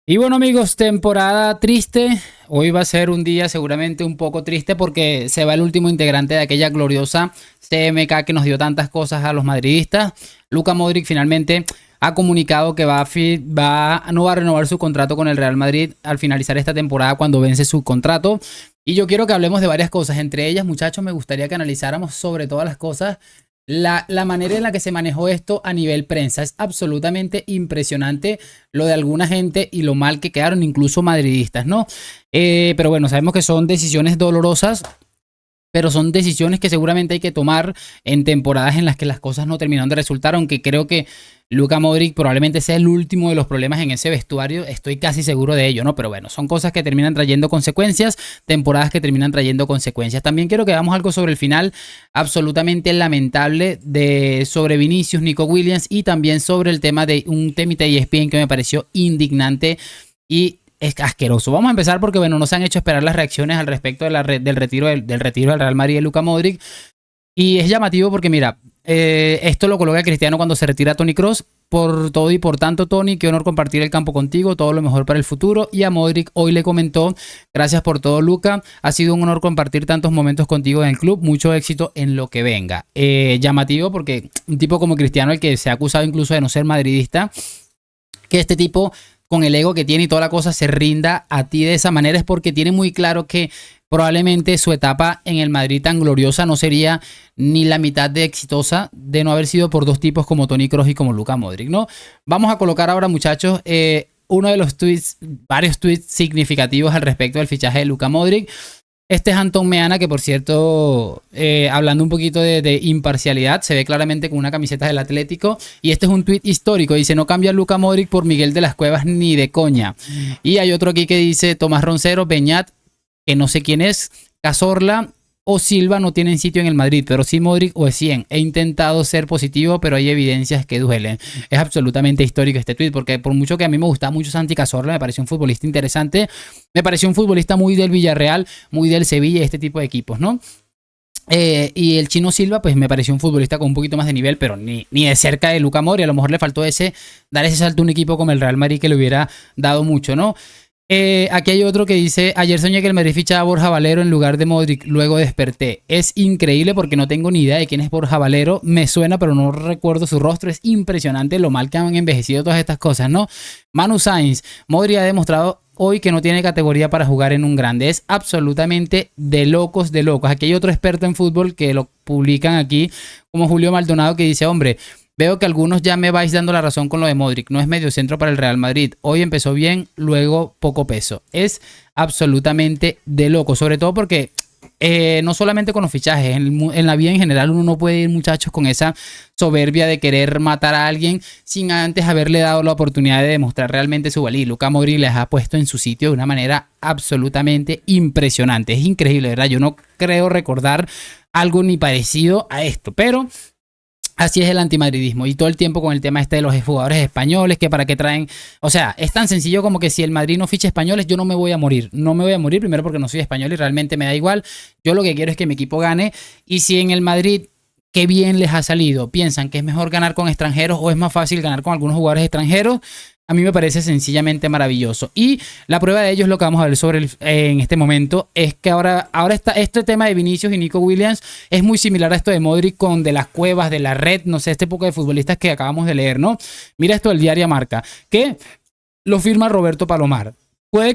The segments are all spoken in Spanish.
Y bueno amigos, temporada triste. Hoy va a ser un día seguramente un poco triste porque se va el último integrante de aquella gloriosa CMK que nos dio tantas cosas a los madridistas. Luka Modric finalmente ha comunicado que no va a renovar su contrato con el Real Madrid al finalizar esta temporada cuando vence su contrato. Y yo quiero que hablemos de varias cosas. Entre ellas, muchachos, me gustaría que analizáramos sobre todas las cosas la manera en la que se manejó esto a nivel prensa. Es absolutamente impresionante lo de alguna gente y lo mal que quedaron, incluso madridistas, ¿no? Pero bueno, sabemos que son decisiones dolorosas, pero son decisiones que seguramente hay que tomar en temporadas en las que las cosas no terminaron de resultar, aunque creo que Luka Modric probablemente sea el último de los problemas en ese vestuario, estoy casi seguro de ello, ¿no? Pero bueno, son cosas que terminan trayendo consecuencias, temporadas que terminan trayendo consecuencias. También quiero que hagamos algo sobre el final absolutamente lamentable sobre Vinicius, Nico Williams, y también sobre el tema de un temita de ESPN que me pareció indignante y es asqueroso. Vamos a empezar porque, bueno, no se han hecho esperar las reacciones al respecto de del retiro del Real Madrid de Luka Modric. Y es llamativo porque, mira, esto lo coloca Cristiano cuando se retira Toni Kroos. Por todo y por tanto, Toni, qué honor compartir el campo contigo, todo lo mejor para el futuro. Y a Modric hoy le comentó: gracias por todo, Luka, ha sido un honor compartir tantos momentos contigo en el club, mucho éxito en lo que venga. Llamativo porque un tipo como Cristiano, el que se ha acusado incluso de no ser madridista, que este tipo, con el ego que tiene y toda la cosa, se rinda a ti de esa manera, es porque tiene muy claro que probablemente su etapa en el Madrid tan gloriosa no sería ni la mitad de exitosa de no haber sido por dos tipos como Toni Kroos y como Luka Modric, ¿no? Vamos a colocar ahora, muchachos, uno de los tweets, varios tweets significativos al respecto del fichaje de Luka Modric. Este es Anton Meana, que por cierto, hablando un poquito de imparcialidad, se ve claramente con una camiseta del Atlético. Y este es un tuit histórico, dice: no cambia Luka Modric por Miguel de las Cuevas ni de coña. Y hay otro aquí que dice: Tomás Roncero, Beñat, que no sé quién es, Cazorla o Silva no tienen sitio en el Madrid, pero sí Modric o Essien. He intentado ser positivo, pero hay evidencias que duelen. Es absolutamente histórico este tweet, porque por mucho que a mí me gustaba mucho Santi Cazorla, me pareció un futbolista interesante, me pareció un futbolista muy del Villarreal, muy del Sevilla, este tipo de equipos, ¿no? Y el Chino Silva, pues me pareció un futbolista con un poquito más de nivel, pero ni de cerca de Luka Modric. A lo mejor le faltó dar ese salto a un equipo como el Real Madrid, que le hubiera dado mucho, ¿no? Aquí hay otro que dice: ayer soñé que el Madrid fichaba a Borja Valero en lugar de Modric, luego desperté. Es increíble porque no tengo ni idea de quién es Borja Valero, me suena pero no recuerdo su rostro. Es impresionante lo mal que han envejecido todas estas cosas, ¿no? Manu Sainz: Modric ha demostrado hoy que no tiene categoría para jugar en un grande. Es absolutamente de locos, de locos. Aquí hay otro experto en fútbol que lo publican aquí como Julio Maldonado, que dice: hombre, veo que algunos ya me vais dando la razón con lo de Modric. No es mediocentro para el Real Madrid. Hoy empezó bien, luego poco peso. Es absolutamente de loco. Sobre todo porque no solamente con los fichajes, en la vida en general uno no puede ir, muchachos, con esa soberbia de querer matar a alguien sin antes haberle dado la oportunidad de demostrar realmente su valía. Luka Modric les ha puesto en su sitio de una manera absolutamente impresionante. Es increíble, ¿verdad? Yo no creo recordar algo ni parecido a esto, pero así es el antimadridismo. Y todo el tiempo con el tema este de los jugadores españoles, que para qué traen. O sea, es tan sencillo como que si el Madrid no ficha españoles, yo no me voy a morir. No me voy a morir, primero porque no soy español y realmente me da igual. Yo lo que quiero es que mi equipo gane. Y si en el Madrid, qué bien les ha salido, piensan que es mejor ganar con extranjeros o es más fácil ganar con algunos jugadores extranjeros, a mí me parece sencillamente maravilloso. Y la prueba de ello es lo que vamos a ver en este momento. Es que ahora está este tema de Vinicius y Nico Williams es muy similar a esto de Modric con De las Cuevas, de la Red, no sé, este poco de futbolistas que acabamos de leer, ¿no? Mira esto del Diario Marca, que lo firma Roberto Palomar. Puede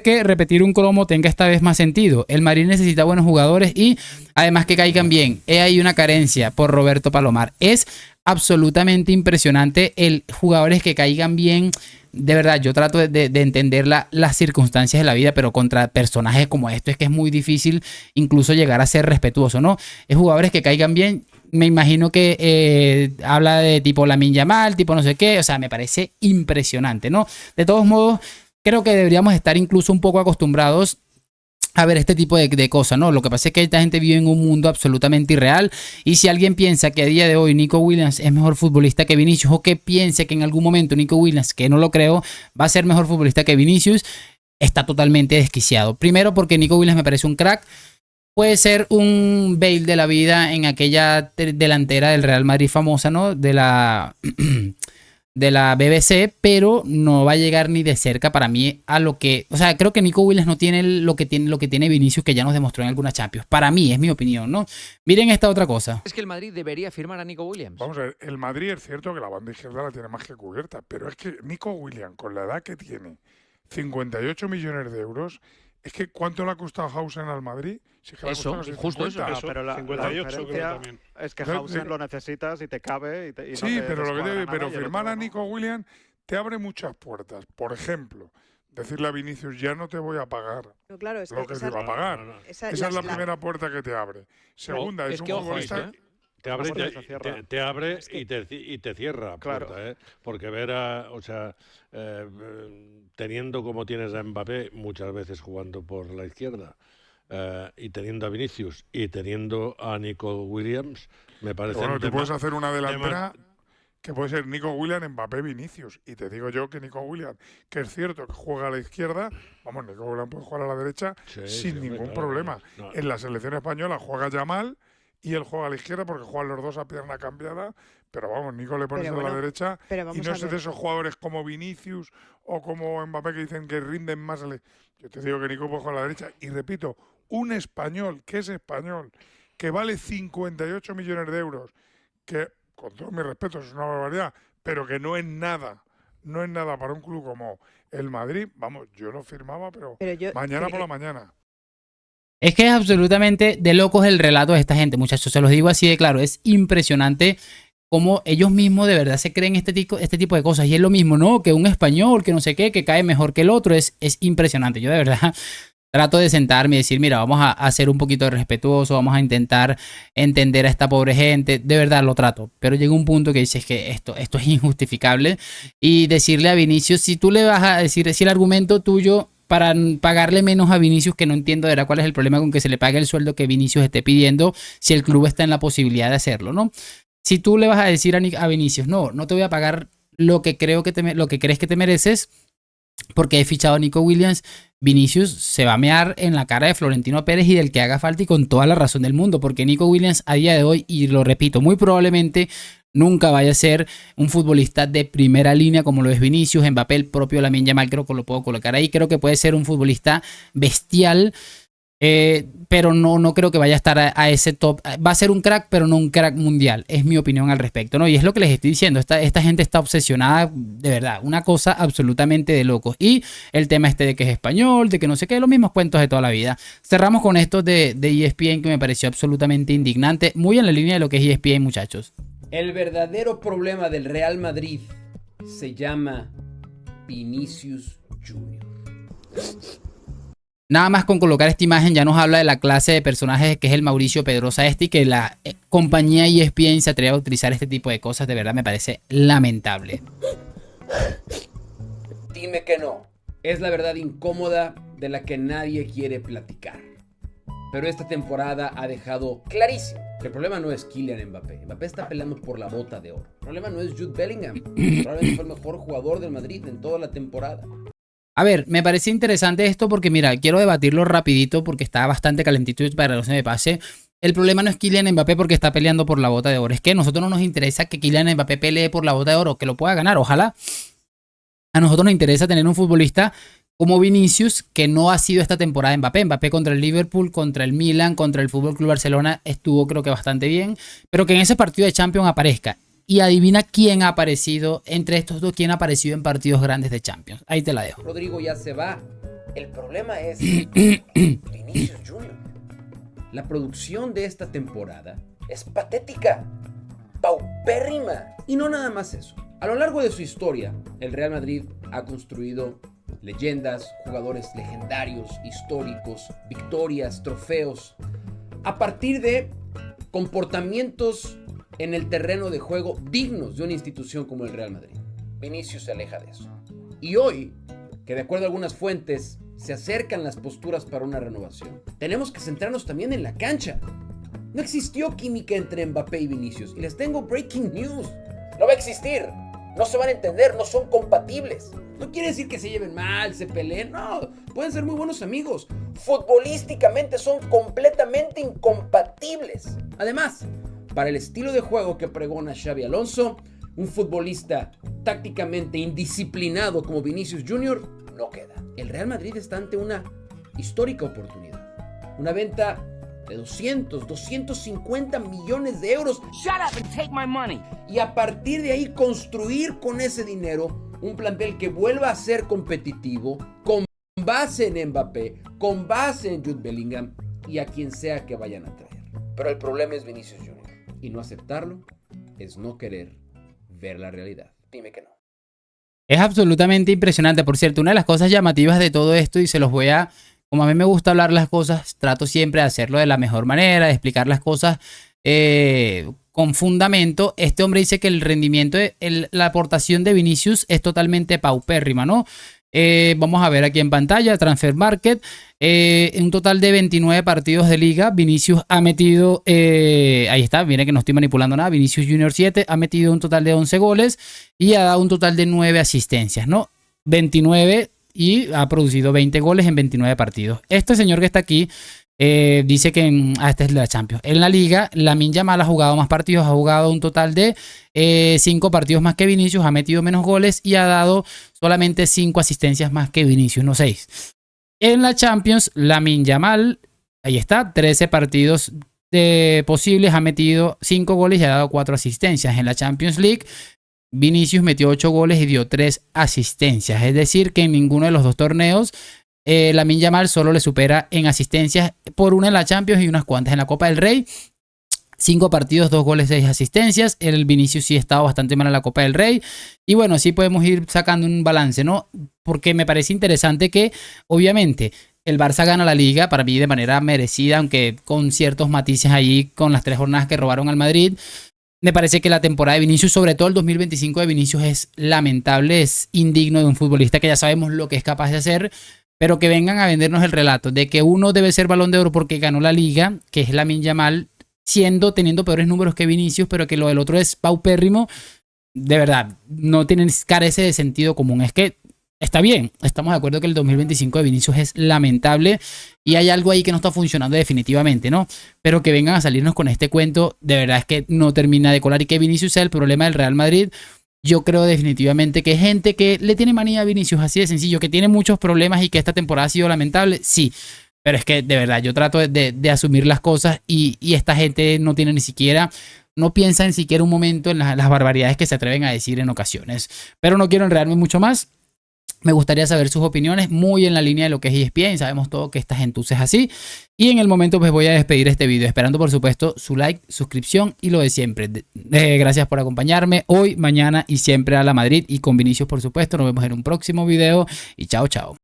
que repetir un cromo tenga esta vez más sentido. El Madrid necesita buenos jugadores y además que caigan bien. He ahí una carencia por Roberto Palomar. Es absolutamente impresionante el jugadores que caigan bien. De verdad, yo trato de entender las circunstancias de la vida, pero contra personajes como esto es que es muy difícil incluso llegar a ser respetuoso, ¿no? Es jugadores que caigan bien. Me imagino que habla de tipo Lamine Yamal, tipo no sé qué. O sea, me parece impresionante, ¿no? De todos modos, creo que deberíamos estar incluso un poco acostumbrados a ver este tipo de cosas, ¿no? Lo que pasa es que esta gente vive en un mundo absolutamente irreal. Y si alguien piensa que a día de hoy Nico Williams es mejor futbolista que Vinicius, o que piense que en algún momento Nico Williams, que no lo creo, va a ser mejor futbolista que Vinicius, está totalmente desquiciado. Primero porque Nico Williams me parece un crack. Puede ser un Bale de la vida en aquella delantera del Real Madrid famosa, ¿no? de la BBC, pero no va a llegar ni de cerca para mí a lo que, o sea, creo que Nico Williams no tiene lo que tiene Vinicius, que ya nos demostró en algunas Champions. Para mí, es mi opinión, ¿no? Miren esta otra cosa. Es que el Madrid debería firmar a Nico Williams. Vamos a ver, el Madrid es cierto que la banda izquierda la tiene más que cubierta, pero es que Nico Williams, con la edad que tiene, 58 millones de euros, es que ¿cuánto le ha costado Hausen al Madrid? Si es que le ha Eso, costado casi justo 50. eso. Pero la 58 creo diferencia también. es que Entonces, Hausen lo necesitas y te cabe. Y Sí, no te pero lo que descuadra te, nada, pero y el firmar otro a no. Nico Williams te abre muchas puertas. Por ejemplo, decirle a Vinicius, ya no te voy a pagar Pero claro, es lo que que esa, te iba a pagar. esa- Esa es la la- primera puerta que te abre. Segunda, es es un que ojo, futbolista... Te abre y Una puerta se cierra. te abre Es que- y te cierra Claro. puerta, ¿eh? Porque ver a, o sea, teniendo como tienes a Mbappé muchas veces jugando por la izquierda y teniendo a Vinicius y teniendo a Nico Williams, me parece Bueno, tú puedes hacer una tema- delantera que puede ser Nico Williams, Mbappé, Vinicius. Y te digo yo que Nico Williams, que es cierto que juega a la izquierda, vamos, Nico Williams puede jugar a la derecha Sí, sin hombre, ningún claro, problema. no. En la selección española juega Yamal y él juega a la izquierda porque juegan los dos a pierna cambiada. Pero vamos, Nico le pones Pero a la bueno, derecha pero y vamos no a es de ver. esos jugadores como Vinicius o como Mbappé que dicen que rinden más. Yo te digo que Nico puede jugar a la derecha. Y repito, un español, que es español, que vale 58 millones de euros, que con todo mi respeto es una barbaridad, pero que no es nada para un club como el Madrid, vamos, yo lo firmaba, pero mañana por la mañana. Es que es absolutamente de locos el relato de esta gente, muchachos. Se los digo así de claro. Es impresionante cómo ellos mismos de verdad se creen este tipo de cosas. Y es lo mismo, ¿no? Que un español, que no sé qué, que cae mejor que el otro. Es impresionante. Yo de verdad trato de sentarme y decir, mira, vamos a ser un poquito respetuoso, vamos a intentar entender a esta pobre gente. De verdad lo trato. Pero llega un punto que dices que esto es injustificable. Y decirle a Vinicius, si tú le vas a decir, si el argumento tuyo para pagarle menos a Vinicius, que no entiendo de verdad cuál es el problema con que se le pague el sueldo que Vinicius esté pidiendo si el club está en la posibilidad de hacerlo, ¿no? Si tú le vas a decir a Vinicius, no te voy a pagar lo que lo que crees que te mereces porque he fichado a Nico Williams, Vinicius se va a mear en la cara de Florentino Pérez y del que haga falta y con toda la razón del mundo, porque Nico Williams a día de hoy, y lo repito, muy probablemente nunca vaya a ser un futbolista de primera línea como lo es Vinicius. Mbappé, el propio Lamine Yamal, creo que lo puedo colocar ahí. Creo que puede ser un futbolista bestial, pero no creo que vaya a estar a ese top. Va a ser un crack, pero no un crack mundial. Es mi opinión al respecto, ¿no? Y es lo que les estoy diciendo. Esta gente está obsesionada, de verdad, una cosa absolutamente de locos. Y el tema de que es español, de que no sé qué, los mismos cuentos de toda la vida. Cerramos con esto de ESPN, que me pareció absolutamente indignante. Muy en la línea de lo que es ESPN, muchachos. El verdadero problema del Real Madrid se llama Vinicius Junior. Nada más con colocar esta imagen ya nos habla de la clase de personajes que es el Mauricio Pedrosa y que la compañía ESPN se atreve a utilizar este tipo de cosas. De verdad me parece lamentable. Dime que no. Es la verdad incómoda de la que nadie quiere platicar. Pero esta temporada ha dejado clarísimo que el problema no es Kylian Mbappé. Mbappé está peleando por la bota de oro. El problema no es Jude Bellingham. Probablemente fue el mejor jugador del Madrid en toda la temporada. A ver, me parece interesante esto porque, mira, quiero debatirlo rapidito porque está bastante calentito para que no se me pase. El problema no es Kylian Mbappé porque está peleando por la bota de oro. Es que a nosotros no nos interesa que Kylian Mbappé pelee por la bota de oro, que lo pueda ganar, ojalá. A nosotros nos interesa tener un futbolista como Vinicius, que no ha sido esta temporada Mbappé. Mbappé contra el Liverpool, contra el Milan, contra el FC Barcelona estuvo creo que bastante bien. Pero que en ese partido de Champions aparezca. Y adivina quién ha aparecido entre estos dos, quién ha aparecido en partidos grandes de Champions. Ahí te la dejo. Rodrigo ya se va. El problema es Vinicius Junior. La producción de esta temporada es patética, paupérrima. Y no nada más eso. A lo largo de su historia, el Real Madrid ha construido leyendas, jugadores legendarios, históricos, victorias, trofeos, a partir de comportamientos en el terreno de juego dignos de una institución como el Real Madrid. Vinicius se aleja de eso. Y hoy, que de acuerdo a algunas fuentes se acercan las posturas para una renovación, tenemos que centrarnos también en la cancha. No existió química entre Mbappé y Vinicius. Y les tengo breaking news. No va a existir. No se van a entender, no son compatibles. No quiere decir que se lleven mal, se peleen. No, pueden ser muy buenos amigos. Futbolísticamente son completamente incompatibles. Además, para el estilo de juego que pregona Xabi Alonso, un futbolista tácticamente indisciplinado como Vinicius Jr. no queda. El Real Madrid está ante una histórica oportunidad. Una venta de 250 millones de euros. Shut up and take my money. Y a partir de ahí construir con ese dinero un plantel que vuelva a ser competitivo, con base en Mbappé, con base en Jude Bellingham y a quien sea que vayan a traer. Pero el problema es Vinicius Jr. Y no aceptarlo es no querer ver la realidad. Dime que no. Es absolutamente impresionante. Por cierto, una de las cosas llamativas de todo esto, y se los voy a... Como a mí me gusta hablar las cosas, trato siempre de hacerlo de la mejor manera, de explicar las cosas con fundamento. Este hombre dice que el rendimiento, la aportación de Vinicius es totalmente paupérrima, ¿no? Vamos a ver aquí en pantalla, Transfer Market, un total de 29 partidos de liga. Vinicius ha metido, ahí está, miren que no estoy manipulando nada, Vinicius Junior 7 ha metido un total de 11 goles y ha dado un total de 9 asistencias, ¿no? 29 y ha producido 20 goles en 29 partidos. Este señor que está aquí dice que esta es la Champions. En la liga, Lamine Yamal ha jugado más partidos, ha jugado un total de 5 partidos más que Vinicius, ha metido menos goles y ha dado solamente 5 asistencias más que Vinicius, no 6. En la Champions, Lamine Yamal, ahí está, 13 partidos posibles, ha metido 5 goles y ha dado 4 asistencias. En la Champions League, Vinicius metió 8 goles y dio 3 asistencias. Es decir, que en ninguno de los dos torneos Lamine Yamal solo le supera en asistencias, por una en la Champions y unas cuantas en la Copa del Rey. 5 partidos, 2 goles, 6 asistencias. El Vinicius sí ha estado bastante mal en la Copa del Rey. Y bueno, sí podemos ir sacando un balance, ¿no? Porque me parece interesante que, obviamente, el Barça gana la Liga, para mí de manera merecida, aunque con ciertos matices ahí con las 3 jornadas que robaron al Madrid. Me parece que la temporada de Vinicius, sobre todo el 2025 de Vinicius, es lamentable, es indigno de un futbolista que ya sabemos lo que es capaz de hacer, pero que vengan a vendernos el relato de que uno debe ser Balón de Oro porque ganó la Liga, que es Lamine Yamal, teniendo peores números que Vinicius, pero que lo del otro es paupérrimo. De verdad, no carece de sentido común. Es que está bien, estamos de acuerdo que el 2025 de Vinicius es lamentable y hay algo ahí que no está funcionando definitivamente, ¿no? Pero que vengan a salirnos con este cuento, de verdad es que no termina de colar, y que Vinicius sea el problema del Real Madrid. Yo creo definitivamente que hay gente que le tiene manía a Vinicius, así de sencillo, que tiene muchos problemas y que esta temporada ha sido lamentable, sí. Pero es que de verdad yo trato de asumir las cosas y esta gente no tiene ni siquiera... No piensa ni siquiera un momento en las barbaridades que se atreven a decir en ocasiones. Pero no quiero enredarme mucho más. Me gustaría saber sus opiniones, muy en la línea de lo que es ESPN. Sabemos todo que esta gentuza es así. Y en el momento pues voy a despedir este video, esperando por supuesto su like, suscripción y lo de siempre. Gracias por acompañarme hoy, mañana y siempre a la Madrid y con Vinicius por supuesto. Nos vemos en un próximo video y chao, chao.